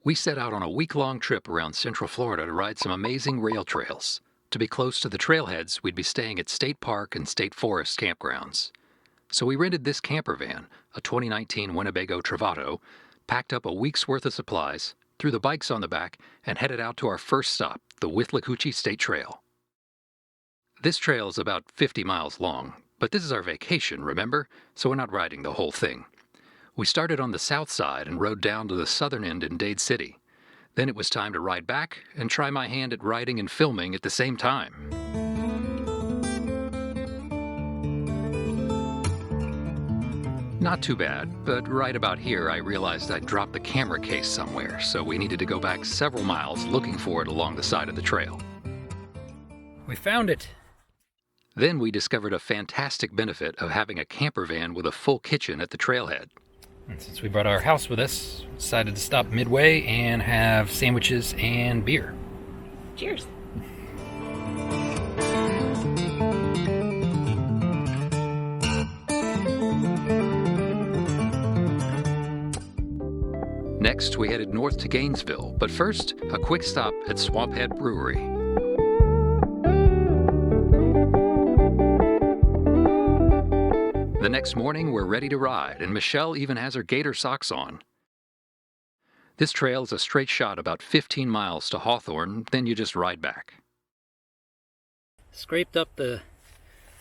We set out on a week-long trip around Central Florida to ride some amazing rail trails. To be close to the trailheads, we'd be staying at state park and state forest campgrounds. So we rented this camper van, a 2019 Winnebago Travato, packed up a week's worth of supplies, threw the bikes on the back, and headed out to our first stop, the Withlacoochee State Trail. This trail is about 50 miles long, but this is our vacation, remember? So we're not riding the whole thing. We started on the south side and rode down to the southern end in Dade City. Then it was time to ride back and try my hand at riding and filming at the same time. Not too bad, but right about here I realized I'd dropped the camera case somewhere, so we needed to go back several miles looking for it along the side of the trail. We found it. Then we discovered a fantastic benefit of having a camper van with a full kitchen at the trailhead. And since we brought our house with us, decided to stop midway and have sandwiches and beer. Cheers. Next, we headed north to Gainesville, but first, a quick stop at Swamphead Brewery. The next morning, we're ready to ride, and Michelle even has her gator socks on. This trail is a straight shot about 15 miles to Hawthorne, then you just ride back. Scraped up the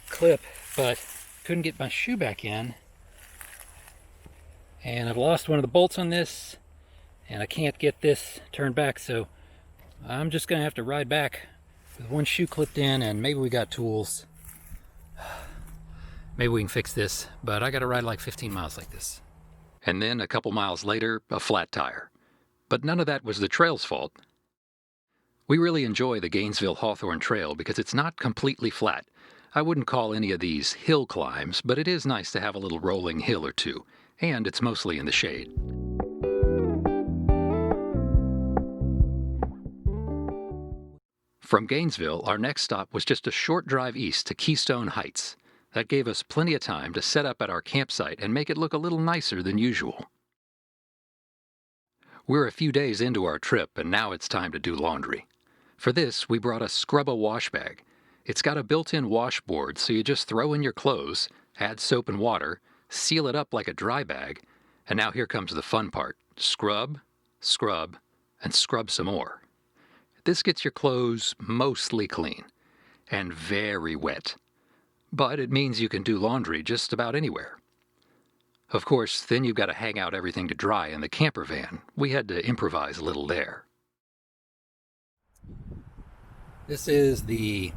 clip, but couldn't get my shoe back in. And I've lost one of the bolts on this, and I can't get this turned back, so I'm just gonna have to ride back with one shoe clipped in, and maybe we got tools. Maybe we can fix this, but I gotta ride like 15 miles like this. And then a couple miles later, a flat tire. But none of that was the trail's fault. We really enjoy the Gainesville-Hawthorne Trail because it's not completely flat. I wouldn't call any of these hill climbs, but it is nice to have a little rolling hill or two, and it's mostly in the shade. From Gainesville, our next stop was just a short drive east to Keystone Heights. That gave us plenty of time to set up at our campsite and make it look a little nicer than usual. We're a few days into our trip, and now it's time to do laundry. For this, we brought a Scrub-A-Wash bag. It's got a built-in washboard, so you just throw in your clothes, add soap and water, seal it up like a dry bag, and now here comes the fun part. Scrub, scrub, and scrub some more. This gets your clothes mostly clean and very wet. But it means you can do laundry just about anywhere. Of course, then you've got to hang out everything to dry in the camper van. We had to improvise a little there. This is the...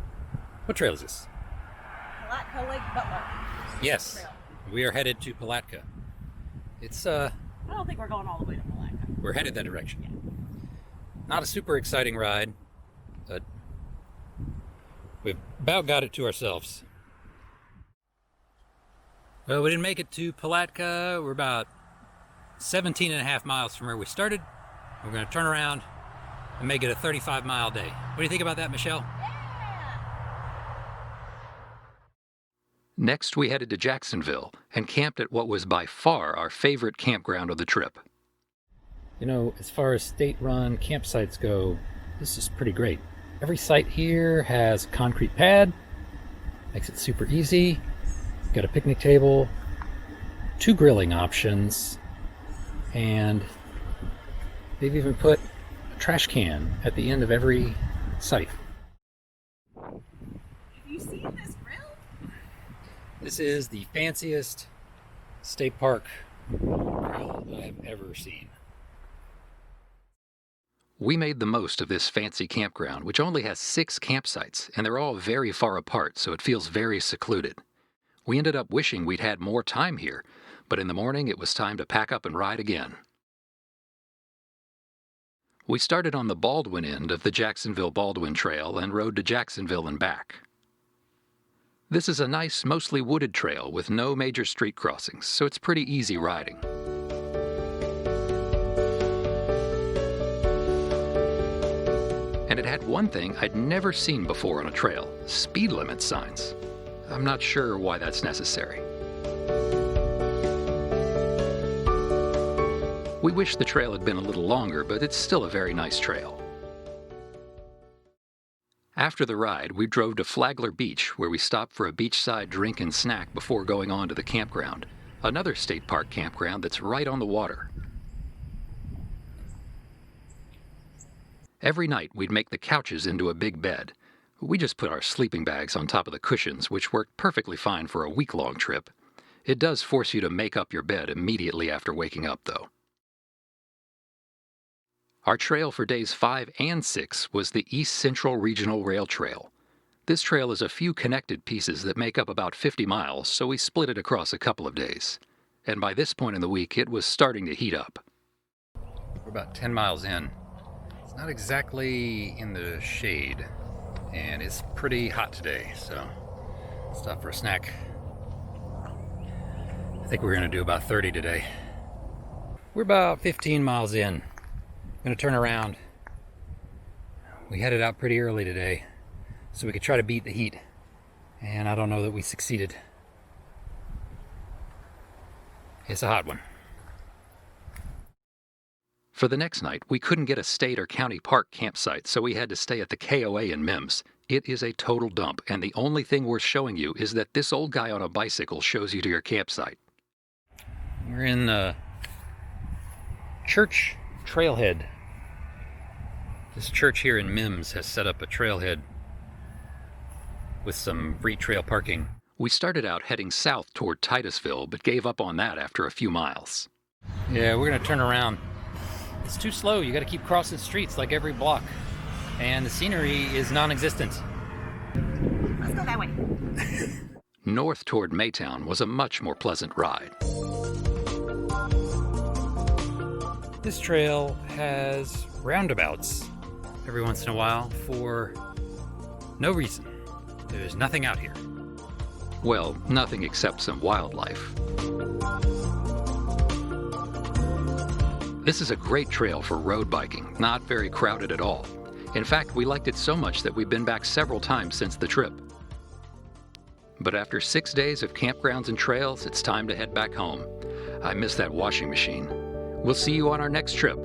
what trail is this? Palatka-Lake, Butler. Yes, Trail. we are headed to Palatka. It's, I don't think we're going all the way to Palatka. we're headed that direction. Not a super exciting ride, but we've about got it to ourselves. Well, we didn't make it to Palatka. We're about 17 and a half miles from where we started. We're going to turn around and make it a 35-mile day. What do you think about that, Michelle? Next, we headed to Jacksonville and camped at what was by far our favorite campground of the trip. You know, as far as state-run campsites go, this is pretty great. Every site here has a concrete pad, makes it super easy. Got a picnic table, 2 grilling options, and they've even put a trash can at the end of every site. Have you seen this grill? This is the fanciest state park grill I've ever seen. We made the most of this fancy campground, which only has 6 campsites, and they're all very far apart, so it feels very secluded. We ended up wishing we'd had more time here, but in the morning it was time to pack up and ride again. We started on the Baldwin end of the Jacksonville-Baldwin Trail and rode to Jacksonville and back. This is a nice, mostly wooded trail with no major street crossings, so it's pretty easy riding. And it had one thing I'd never seen before on a trail: speed limit signs. I'm not sure why that's necessary. We wish the trail had been a little longer, but it's still a very nice trail. After the ride, we drove to Flagler Beach, where we stopped for a beachside drink and snack before going on to the campground, another state park campground that's right on the water. Every night, we'd make the couches into a big bed. We just put our sleeping bags on top of the cushions, which worked perfectly fine for a week-long trip. It does force you to make up your bed immediately after waking up, though. Our trail for days 5 and 6 was the East Central Regional Rail Trail. This trail is a few connected pieces that make up about 50 miles, so we split it across a couple of days. And by this point in the week, it was starting to heat up. We're about 10 miles in. It's not exactly in the shade, and it's pretty hot today, so stop for a snack. I think we're going to do about 30 today. We're about 15 miles in. I'm going to turn around. We headed out pretty early today, so we could try to beat the heat, and I don't know that we succeeded. It's a hot one. For the next night, we couldn't get a state or county park campsite, so we had to stay at the KOA in Mims. It is a total dump, and the only thing worth showing you is that this old guy on a bicycle shows you to your campsite. We're in the church trailhead. This church here in Mims has set up a trailhead with some free trail parking. We started out heading south toward Titusville, but gave up on that after a few miles. Yeah, we're gonna turn around. It's too slow. You gotta keep crossing streets like every block. And the scenery is non-existent. Let's go that way. North toward Maytown was a much more pleasant ride. This trail has roundabouts every once in a while for no reason. There's nothing out here. Well, nothing except some wildlife. This is a great trail for road biking, not very crowded at all. In fact, we liked it so much that we've been back several times since the trip. But after 6 days of campgrounds and trails, it's time to head back home. I miss that washing machine. We'll see you on our next trip.